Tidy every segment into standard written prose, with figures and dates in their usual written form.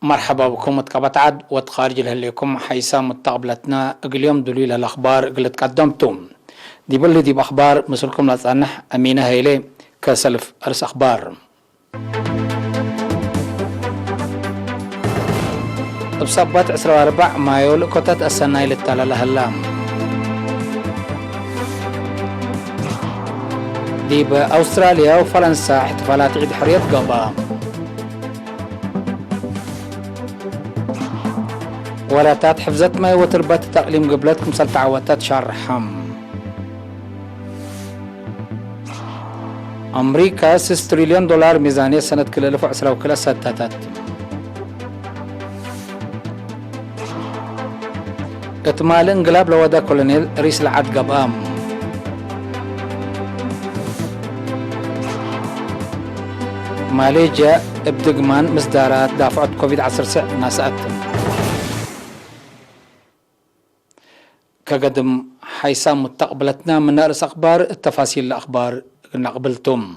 مرحبا بكم متقبط وتخارج لكم حيسام متقبلتنا اليوم دليل الاخبار قلت قدمتم دي بلدي دي باخبار مسلكم لصنح امينه هيلي كسلف ارس اخبار بصبت 14 مايو لكوتات السناي للتلال هلام دي باستراليا وفرنسا احتفالات عيد حرية قبا وراتات حفظت ماي وتربات تقليم قبلتكم سلت عواتات شهر حم أمريكا 6 تريليون دولار ميزانية سنة كل 2010 وكلا ستاتات اتمال انقلاب لودا كولونيل رئيس العد قبام ماليزيا ابدقمان مصدارات دافعت كوفيد 19 ناسات كقدم حيسام متقبلتنا من نقرس أخبار التفاصيل الأخبار نقبلتم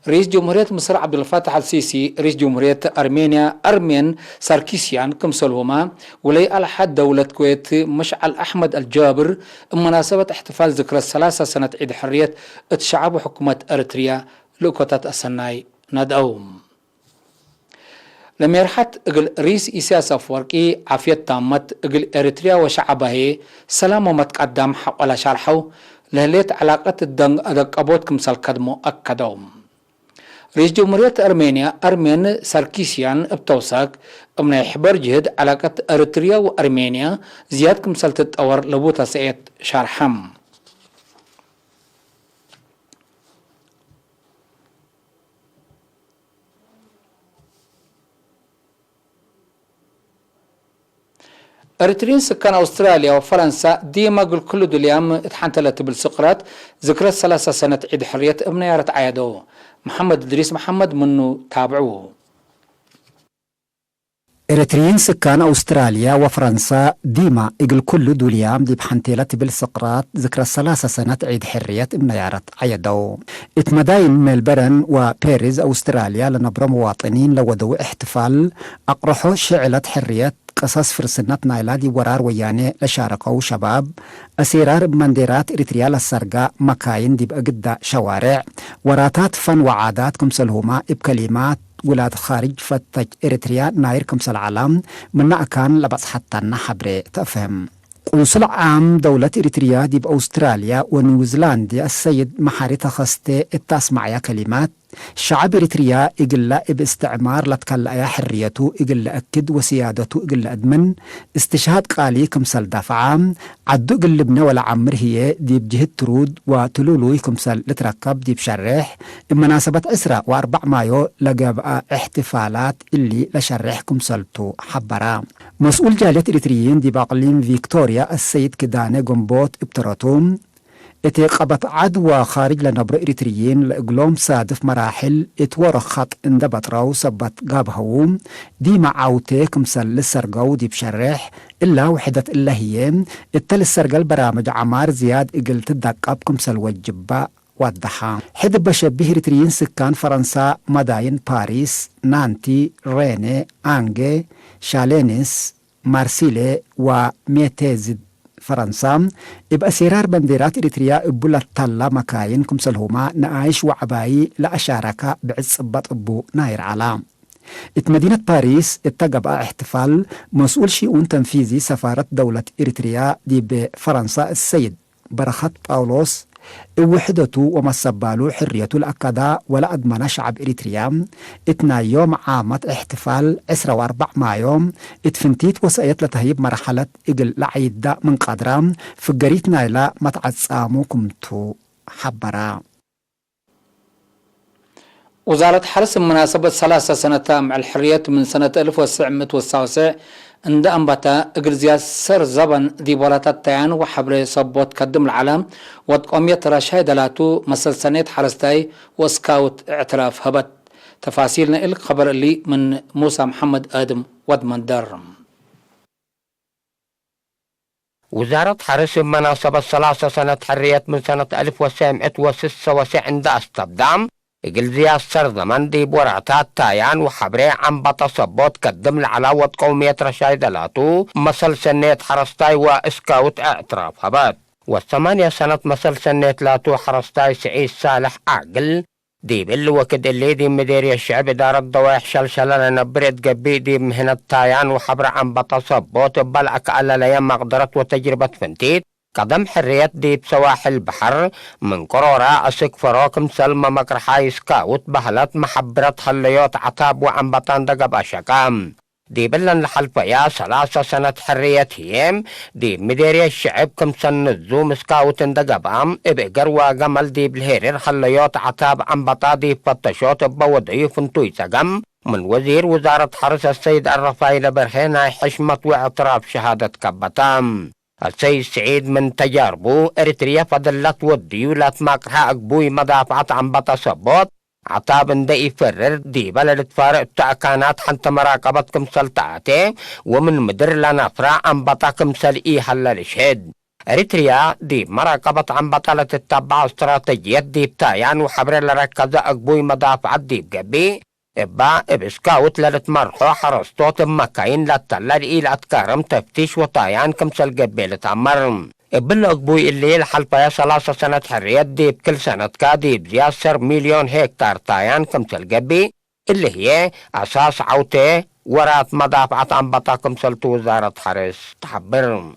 رئيس جمهورية مصر عبد الفتاح السيسي رئيس جمهورية أرمينيا أرمين ساركيسيان كمسلهما ولي الحد دولة كويت مشعل أحمد الجابر بمناسبة احتفال ذكرى 3 سنة عيد حرية الشعب وحكومة أريتريا لوكوتات السناي ندعوم لما يرحت اقل رئيس إسياس أفوركي عافية تامت اقل إريتريا وشعبه سلام ومتقدم حق ولا شرحو لهليت علاقة الدنق أدق أبوتكم سالكدمو أكدوم رئيس جمهورية أرمينيا أرمين ساركيسيان بتوساك من يحبر جهد علاقة إريتريا وأرمينيا زيادكم سالتت أور لبوتا سيئت شرحم أريتريين سكان أستراليا وفرنسا ديما قل كل دوليام اتحنتلت بالسقراط ذكرى 3 سنة عيد حرية ابن يارت عيادو محمد إدريس محمد منو تابعوه إريتريين سكان أستراليا وفرنسا ديما إقل كل دوليام دي بحنتلت بالسقراط ذكرى 3 سنة عيد حرية ابن يارت عيادو اتمداين ملبرن وباريس أستراليا لنبرة مواطنين لودو احتفال أقرحو شعلة حرية قصص فرسنة نايلادي ورار وياني لشاركو شباب أسيرار بمنديرات إريتريا للسرقة مكاين دي بأقدة شوارع وراتات فن وعادات كمسلهما بكلمات ولاد خارج فتج إريتريا ناير كمسل عالم من أكان لبس حتى نحبري تفهم قنصل عام دولة إريتريا دي بأستراليا ونيوزيلندا السيد محاري تخستي التسمع كلمات شعب إريتريا إقل باستعمار لتكلا حريته إقل أكد وسيادته إقل أدمن استشهاد قالي كمسل دافعام عدو قلبنا ولا عمر هي دي بجهة ترود وتلولوي كمسل لتركب دي بشرح بمناسبة 4 مايو لقى احتفالات اللي لشرح كمسلتو حبرا مسؤول جالية إريتريين دي باقليم فيكتوريا السيد كداني قنبوت ابتراتوم اتي قبط عدوى خارج لنبر إريتريين لإقلوم سادف مراحل اتورخ خط اندبت راو سبت قابهوم دي معاوتي كمسل للسرقو دي بشرح إلا وحدة إلا هي التل السرقل برامج عمار زياد إقل تدقب كمسل وجبا والضحى حدب بشبه إريتريين سكان فرنسا مداين باريس نانتي ريني أنجي شالينيس مارسيلي وميتيزد فرنسا يبقى سيرار بنديرات إريتريا إبولا تلا مكاين كمسلهما نعايش وعباي لأشارك بعز أبو ناير علام مدينة باريس اتقب احتفال مسؤول شؤون تنفيذي سفارة دولة إريتريا دي بفرنسا السيد برخت باولوس وحدته ومسبالو حريته الأكدا ولا أدمن شعب إريتريا اتنا يوم عامت احتفال 4 مايو اتفنتيت وسأيت لتهيب مرحلة إقل لعيدة من قدرام في قريت نايلا متعصامو كمتو حبرا وزارة حرس مناسبة 3 سنة مع الحرية من سنة 1999 عند أنبتا إقرزيا سر زبن دي بولاتات تيان وحبر صبوت كدم العالم وتقومية رشاي دلاتو مسل سنة حرستاي وسكاوت اعتراف هبت تفاصيلنا إلك خبر اللي من موسى محمد آدم ودمندر. وزارة حرس بمناسبة 3 سنة حرية من سنة 1996 عند استبدام إجلزيا السرزمن دي بورعتات تايان وحبري عن بتصبوت قدم العلاوة قومية رشايد لاتو مثل سنة حرستاي وإسكاوت اعتراف هبات. و8 سنة مثل سنة لاتو حرستاي سعيد صالح عقل دي بالوقت اللي دي مديرية الشعب دار الضوايح شلشلة نبرد قبي دي مهنة تايان وحبر عن بتصبوت بلعك على ليام مقدرة وتجربة فنتيت قدم حرية دي بسواحل البحر من قرورة أسك فروكم سلمى مكرحاي سكاوت بهلت محبرة خليوت عتاب وعن بطان دقب أشكام دي بلن لحلفيا 3 سنة حرية هيم دي مديرية الشعب كم سن الزوم سكاوت دقبام إبقر وقمل دي بالهيرير خليوت عتاب عن بطا دي فتشوت بوضعي فنتوي سقم من وزير وزارة حرس السيد الرفايل برهينا حشمة واعتراف شهادة كبتام. السيد سعيد من تجاربه إريتريا فضلت وديولات ماكرها أقبوي مدافعة عن بتصبوت عطاب دي يفرر دي بلد فارق تأكانات حنت مراقبة كمسل تاعته ومن مدر لنا فرع عن بطا كمسل إيهال للشهد. إريتريا دي مراقبة عن بطلة التبع استراتيجية دي بتايان وحبر لركز أقبوي مدافعة دي بقبي إبا إبسكاوت للتمرحو حرستوت مكاين لتلال إيل أتكارم تفتيش وطايان كمسل قبيلة عمرم إبن أقبوي الليل حلفايا 3 سنة حرية دي بكل سنة كادي بزياسر 1,000,000 هكتار طايان كمسل قبي اللي هي أساس عوته ورات مدافعة عن بطا كمسل وزارة حرس تحبرم.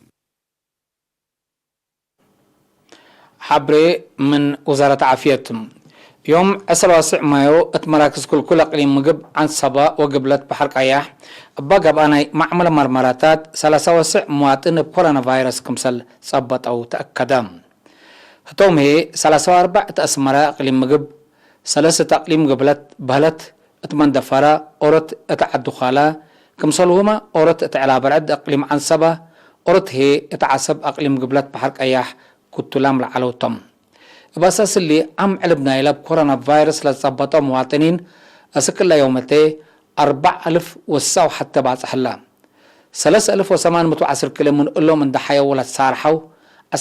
حبري من وزارة عافيتهم يوم 10 مايو اتمراكز كل اقليم مقب عن صبا وقبلت بحر قياح بقى انا معمل مرمراتات 3 مواطن بكورونا فيروس كمسل صبت او تاكدم هتوم هي 4 اسمراء اقليم مقب 3 اقليم قبلت بهلت اتمن دفرا اورت اتعدو خالا كمسل هما اورت اتعلا برعد اقليم عن صبا اورت هي اتعصب اقليم قبلت بحر قياح كتلام العلوتم باساس اللي عم علبنا إلى كورونا فيروس لتصبطوا مواطنين أسكلا يومتي 4,000 حتى بعد حلا 3,810 كلمة نقول لهم من ضحايا ولا تصارحوا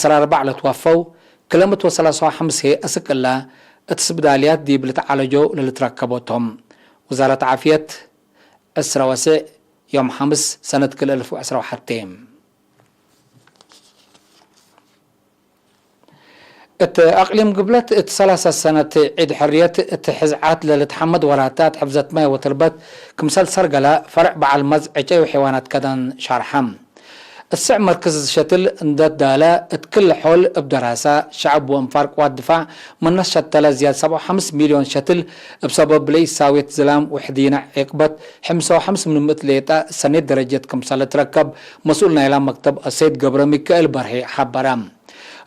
14 لتوفوا كلمة وصلوا 5 هي أسكلا اتسبداليات دي بلتعالجوا للتركبوتهم. وزارة عافية أسرى وسع يوم 5 سنة كل 2021 اقليم قبلت 3 سنة عيد حرية حزعات للتحمد وراتات حفظت ماء وتربت كمسال سرقلا فرع بعلمز عجي وحيوانات كدان شارحم السع مركز شتل انداد دالا اتكل حول بدراسة شعب وانفارق والدفاع من نشتل زياد 7.5 مليون شتل بسبب لي ساوية زلام وحدينا عقبت 5 من مثليتا سنة درجة كمسال تركب مسؤولنا إلى مكتب السيد قبر ميكائيل برهي حبرام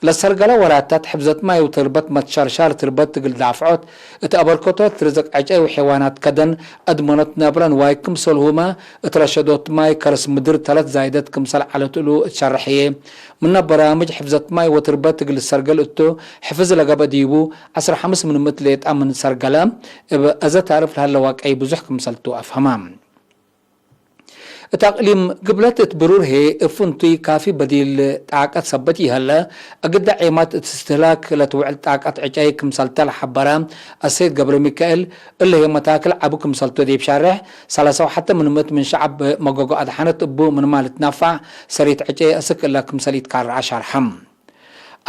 لسرقلا وراتات حفظت ماي وتربت متشارشار تربت تقل دافعوت اتقبركوتوت ترزق عجاي وحيوانات كدن ادمنت نابران واي كمسل هما اترشدوت ماي كرس مدر 3 زايدت كمسل على تلو اتشرحيه من برامج حفظت ماي وتربت تقل السرقل اتو حفظ لقب ديبو 15 من مثليت امن سرقلا ازا تعرف لهالواك اي بزح كمسل تو افهمام تقليم قبلت برور هي فنتي كافي بديل طاقات سبتي هلا اقد عيمات استهلاك لتوعل طاقات عجاي كمسلت الحبرام السيد قبر ميكائيل اللي هي متاكل ابو كمسلتو دي بشارح 3 حتى من شعب مغوغو ادحنت ابو من مال تنافع سريت عجاي اسك الا كمسليت كار 10 حم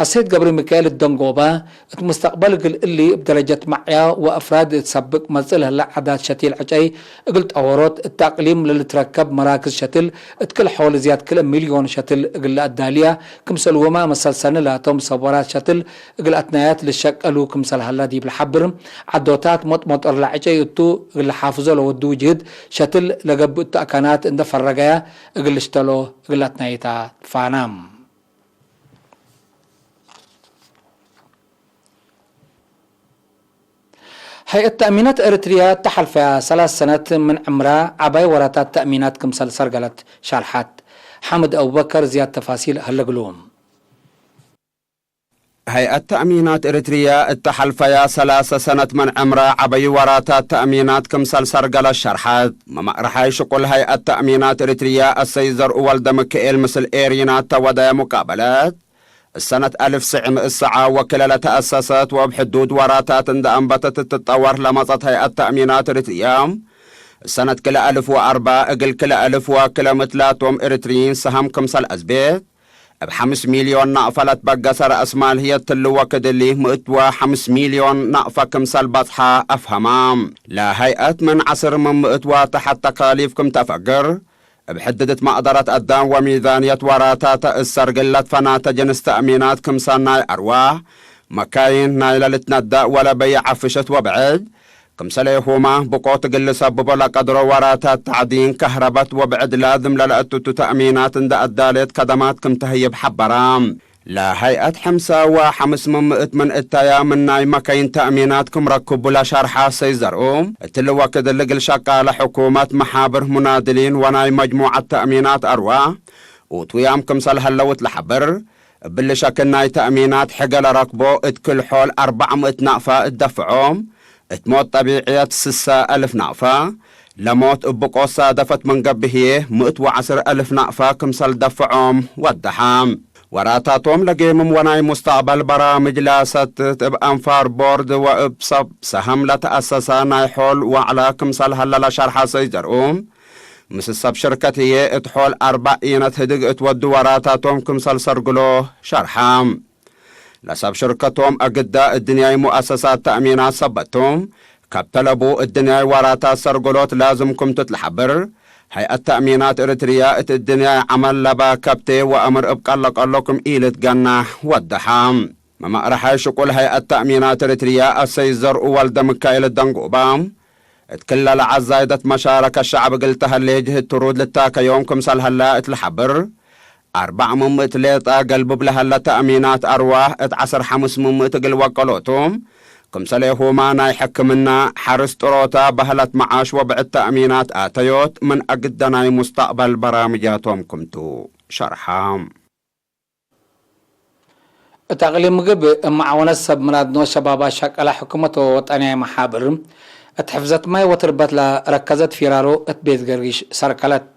السيد قبر ميكائيل الدنقوبة مستقبل اللي بدرجة معيا وأفراد تسبق مزل هلا عدد شتيل عجاي قلت أوروت التقليم للتركب مراكز شتل اتكل حول زياد كل 1,000,000 شتل قل الدالية كمسل وما مسل سنة لاتهم صبورات شتل قل أتنايات للشكلو كمسل هلا دي بالحبر عدوتات مط العجاي اتو قل حافظوا لو ودو جهد شتل لقب التأكانات اند فرقايا قل اشتلو قل أتنايتا فانام هيئة تأمينات إريتريا تحل فيها 3 سنوات من عمرها عباي وراتات تأمينات كمسل سرقلت شارحات حمد أبو بكر زياد تفاصيل هلقلوم هيئة تأمينات إريتريا التحلفيا 3 سنة من عمرها عبي وراتات تأمينات كمسل سرقل الشرحات رح يشقل هيئة تأمينات إريتريا السيزر أول دمكئل مثل إيرينات تودا مقابلات السنة 1900 وكلالة تأسست وبحدود وراتات أنبتت تتطور لمصت هيئة تأمينات إريتريا السنة كلا 1004 اقل كلا 1000 وكلا مثلاتهم إريتريين سهم كمسل أزبيت ب5 مليون نقفة لتبقسر أسمال هي التلوة كدلي مئتوا 5 مليون نقفة كمسل بطحة أفهمام لا هيئة من عصر من مئتوا تحت تكاليفكم تفقر بحددت مقدرة أدان وميزانية وراتات السرقلة فنات جنس تأمينات كمسل ناي أرواح مكاين نايلة لتندأ ولا بيع عفشت وبعد كمسليهما بقوت قل سبب لقدر وراتات تعدين كهربت وبعد لازم للأتوت تأمينات اند أدالت كدمات كم تهيب حبرام لا هيئة حمسة وحمس من التايا من ناي مكاين تأمينات كم ركبوا لا شرحة سيزرقوم التلوة كده لقل شقالة حكومة محابر منادلين وناي مجموعة تأمينات أرواح وطويام كمسل هلوت لحبر باللي شكل ناي تأمينات حقل ركبو اتكل حول 400 نقفة الدفعوم اتموت طبيعية 6000 نقفة لموت ابقو صادفت من قبهيه 110,000 نقفة كمسل دفعهم والدحام وراتاتهم لقيمم وناي مستقبل برامج لاست بأنفار بورد وابصب سهم لتأسسا نايحول وعلى كمسل هللا شرحة سيجرؤوم مسسب شركتي اتحول 40 هدق اتودو وراتاتهم كمسل سرقلو شرحام لسب شركتهم أقداء الدنيا مؤسسات تأمينات صبتهم كبتلبوا الدنيا وراتات سرقلوت لازمكم تتلحبر هيئة تأمينات إريتريا الدنيا عمل لبا كبتي وأمر ابقى لكم إيلة جنة والدحام مما رح يشقل هيئة تأمينات إريتريا السيزر أول دمكايل الدنقوبام اتكلل عزايدة مشاركة الشعب قلتها اللي يجه الترود للتاكا يومكم سالهلا اتلحبر 400 ليطة قلب بلها تأمينات أرواح 15 قل وقلوتهم كم سليهما ناي حكمنا حرس طروتا بهلت معاش وبعد تأمينات آتيوت من أقدناي مستقبل برامجاتهم كمتو شرحام تغليم قب معاونة سب منادنو شبابا شكلا حكومة وطنية محابر اتحفزت ماي وتربت ركزت فيرارو اتبيت قرقش سركلت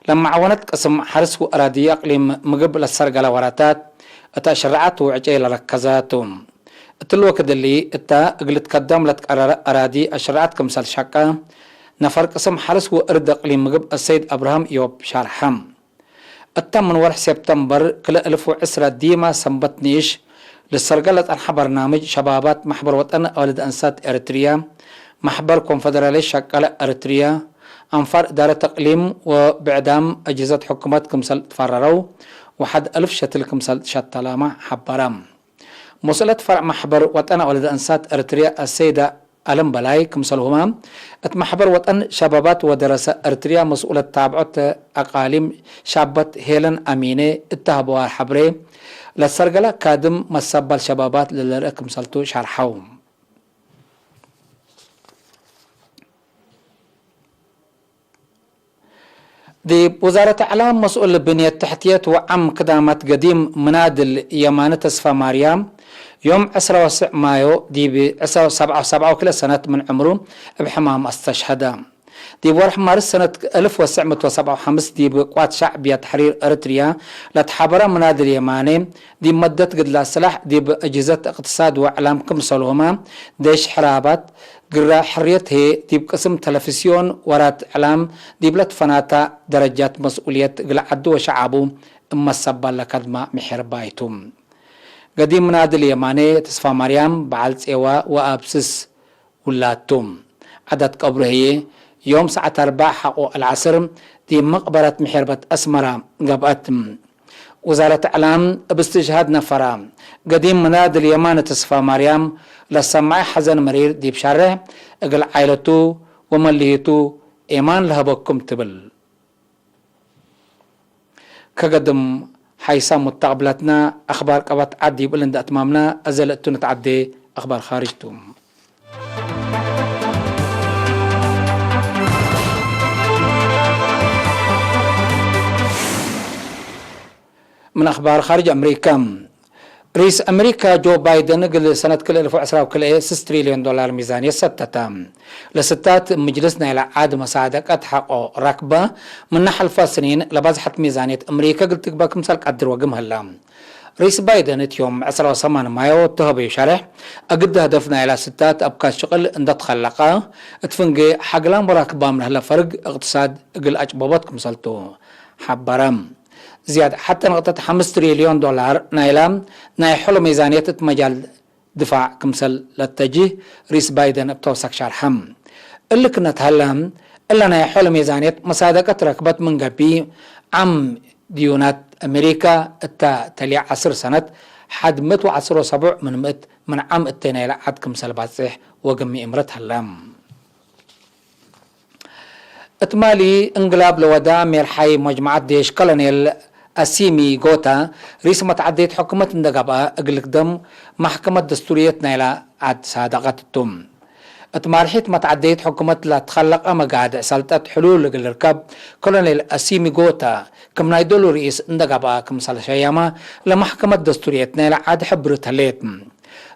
لما عونت قسم حرس وأرادية أقليم مقبل السرقلة وراتات اتا شرعات وعجيل ركزاتهم اتلو كدلي اتا اقلت قدام لتك أرادي الشرعات كمسال شاكا نفر قسم حرس وأرد أقليم مقبل السيد أبراهام يوب شارحام اتا من ورح سبتمبر كلا 1010 ديما سنبتنيش للسرقلة أنحى برنامج شبابات محبر وطن أولد أنسات إريتريا محبر كونفدرالي شاكالة إريتريا أنفار إدارة تقليم وبعدام أجهزة حكومات كمسل تفرروا 1000 شتل كمسل شتلامة حبرام مسألة فرع محبر وطن ولد أنسات إريتريا السيدة ألم بلاي كمسل همام محبر وطن شبابات ودراسة إريتريا مسؤولة تابعت أقاليم شابت هيلن أمينة اتهبوا حبري للسرقلة كادم مسبال شبابات للرأي كمسلتو شرحوهم دي وزارة إعلام مسؤول البنية التحتية وعم كدامات قديم منادل يمانة تصفى مريم يوم 10 مايو دي ب 7 وكل سنة من عمره بحمام استشهد دي بورح مارس سنة 1957 دي بقوات شعبية تحرير أريتريا لتحبر منادل يماني دي مدت قد لا سلاح دي بأجهزة اقتصاد وإعلام كمسلهما ديش حرابات قرا حريته دي بقسم تلفزيون ورات إعلام دي بلت فناتا درجات مسؤولية قل عدو وشعبو اما السبال لكدما محر بايتم قديم منادل يماني تصفى مريم بعلت ايوا وابسس ولاتم عدد قبره هي يوم ساعة 4 حقو العصر دي مقبرة محربة أسمرة قبأت وزارة إعلام باستجهاد نفرة قديم منادل يمان تصفى مريم للسماع حزن مرير دي بشاره اقل عائلتو ومليتو إيمان لها بكم تبل كقدم حيثا متقبلتنا أخبار قبط عدي بلند أتمامنا أزلتو نتعدي أخبار خارجتو من أخبار خارج أمريكا رئيس أمريكا جو بايدن قل سنة كل 2010 6 تريليون دولار ميزانية ستة لستات مجلسنا إلى عاد مساعدك أتحقق ركبة من نحل فاسنين لبازحة ميزانية أمريكا قلت تقباك مسال قدر وقم هلا رئيس بايدن يوم 10 مايو تهبي شرح أقد هدفنا إلى ستات أبقى شغل إن تخلقا تفنقي حقلان مراكبة من هلا فرق اقتصاد قل أجباباتكم سلتو حبرم زيادة حتى نقطة 5 تريليون دولار نايلام نايحلو ميزانية مجال دفاع كمسل للتجيه رئيس بايدن بتوسك شرحم اللي كنا تهلم إلا نايحلو ميزانية مصادقة ركبت من قبي عم ديونات أمريكا تلي 10 سنة حد 117 من عام التنايل عد كمسل باسح وقمي إمرت هلام اتمالي انقلاب لودا ميرحي مجموعة ديش كولونيل أسيمي غوتا رئيس متعدية حكومة اندقابا اقلق دم محكمة دستورية نايلة عد صادقات التم اتمارحيت متعدية حكومة لا تخلق اما قاعد سلطات حلول الركاب كولونيل أسيمي غوتا كم نايدولو رئيس اندقابا كم سالشاياما لمحكمة دستورية نايلة عد حبرت هليتم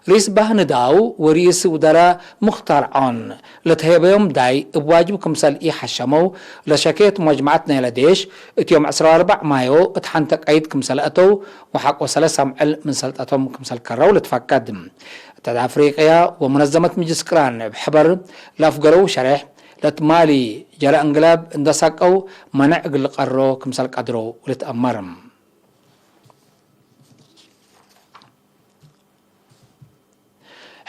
رئيس بهن داو ورئيس وزراء مختار عون لتهيبهم داي بواجب كمسال إي حشمو لشكيت مجموعتنا لديش اتيوم 14 مايو اتحنتك عيد كمسال أتو وحق وصل سمعل من سلطتهم كمسال كراو لتفكد تدع أفريقيا ومنظمة مجلس كران بحبر لافقرو شرح لتمالي جرى انقلاب اندساقو منع قل قرو كمسال قدرو ولتأمرم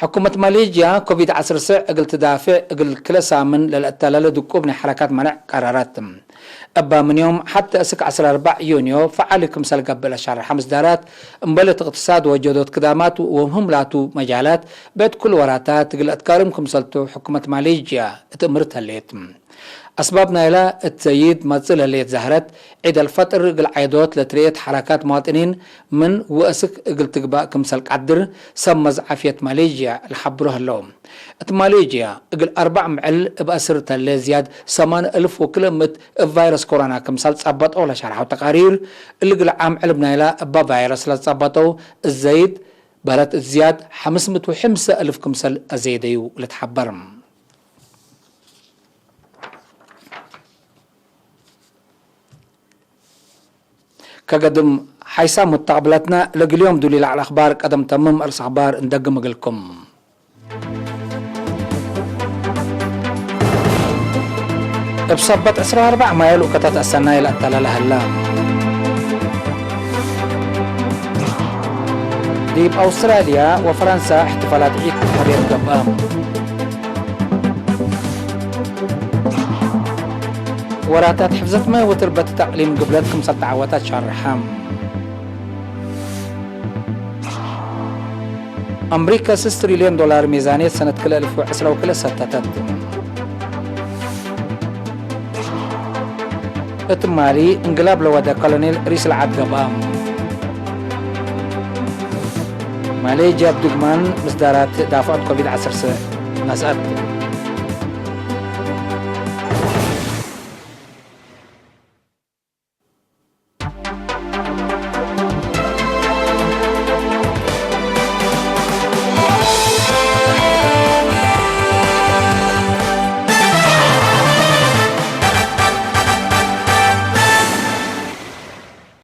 حكومة ماليزيا كوفيد 19 اقل تدافع اقل كل سامن للاتلال دكوبني حركات منع قرارات ابا من يوم حتى اسك 14 يونيو فعلكم سال قبل شهر 5 دارات انبلت اقتصاد وجودات قدامات وهم لاتو مجالات بيت كل وراتات تقل اتكارمكم سلتو حكومة ماليزيا اتمرتها الليتم أسبابنا إلى التزيد مصلة اللي ظهرت عيد الفطر قل عيدوت لتريت حركات مواطنين من وأسك قل تقباء كمسال قدر سمز عافية ماليزيا الحبروها اللوم ماليزيا قل 4 معل بأسرة اللي زياد 8,000 وكلمة فيروس كورونا كمسال تصبط أولا شرحوا تقارير اللي قل عام علمنا إلى أبا فيروس لتصبطوا الزايد بلد الزياد 505,000 كمسال الزيديو لتحبرم كقدم حيسا متقبلتنا لقل دولي على الأخبار قدم تمم أرس أخبار ندقم قلكم بصبت 14 مايل وكتت السنايل التلال هلام دي بأستراليا وفرنسا احتفالات عيد حرير قبام وراتات حفظت ما وتربت تقليم قبلتكم ست عواتات شهر رحام أمريكا 6 تريليون دولار ميزانية سنة كل 2010 وكل ستة اتمالي انقلاب لودا كولونيل رئيس العاد قبام ماليزيا بدقمان مصدارات دافعات كوفيد 19 نسأت